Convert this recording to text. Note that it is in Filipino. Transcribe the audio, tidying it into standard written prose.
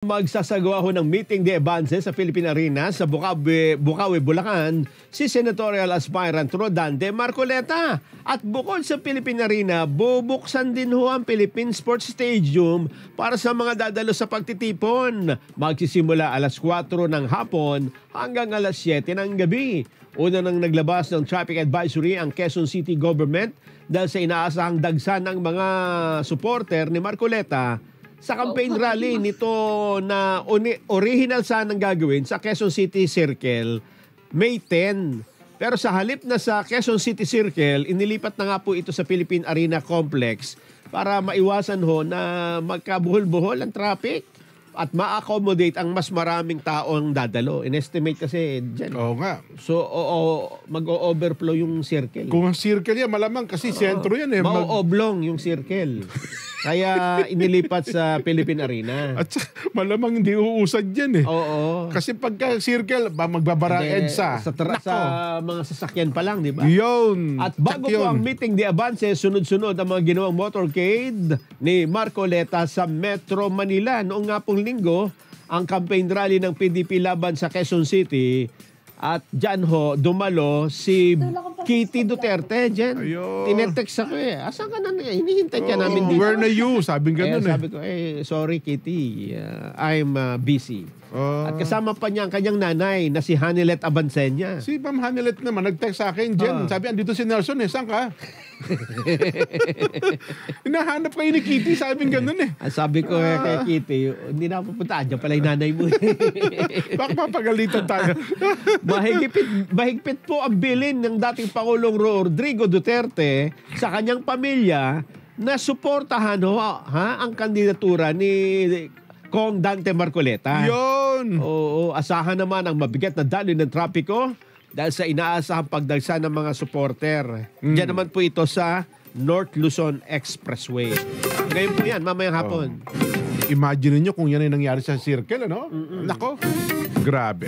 Magsasagawa ho ng meeting de advance sa Philippine Arena sa Bukawi, Bulacan si senatorial aspirant Rodante Marcoleta. At bukod sa Philippine Arena, bubuksan din ho ang Philippine Sports Stadium para sa mga dadalo sa pagtitipon. Magsisimula alas 4 ng hapon hanggang alas 7 ng gabi. Una nang naglabas ng traffic advisory ang Quezon City Government dahil sa inaasahang dagsa ng mga supporter ni Marcoleta sa campaign rally nito na original sanang gagawin sa Quezon City Circle May 10. Pero sa halip na sa Quezon City Circle, inilipat na nga po ito sa Philippine Arena Complex para maiwasan ho na magkabuhol-buhol ang traffic at ma-accommodate ang mas maraming taong dadalo. In-estimate kasi dyan. Oo nga. So, mag-o-overflow yung circle. Kung ang circle yan, malamang kasi sentro yan eh. Ma-oblong yung circle. Kaya inilipat sa Philippine Arena. At malamang hindi uusad yan eh. Oo. Kasi pagka circle, magbabara EDSA. Sa mga sasakyan pa lang, di ba? Yun. At bago po ang meeting de avance, sunod-sunod ang mga ginawang motorcade ni Marcoleta sa Metro Manila. Noong nga pong linggo, ang campaign rally ng PDP laban sa Quezon City. At dyan ho, dumalo si Kitty Duterte dyan. Tinetext ako eh. Asan ka na? Hinihintay ka namin dito. Where na you? Sabi ganun sabi ko, sorry Kitty, I'm busy. At kasama pa niya ang kanyang nanay na si Hanilet Abansenya. Si Ma'am Hanilet naman, nag-text sa akin dyan. Sabi, andito si Nelson eh. Saan ka? Hinahanap kayo ni Kitty, sabi ganun eh. Sabi ko kay Kitty, hindi na pupunta. Diyan pala yung nanay mo. Baka papagalitan tayo. Mahigpit po ang bilin ng dating Pangulong Rodrigo Duterte sa kanyang pamilya na suportahan ang kandidatura ni Kong Dante Marcoleta. Yun! Oo, asahan naman ang mabigat na daloy ng trapiko dahil sa inaasahang pagdagsa ng mga supporter. Diyan naman po ito sa North Luzon Expressway. Ngayon po yan, mamayang hapon. Imagine niyo kung yan ay nangyari sa circle, ano? Nako, grabe.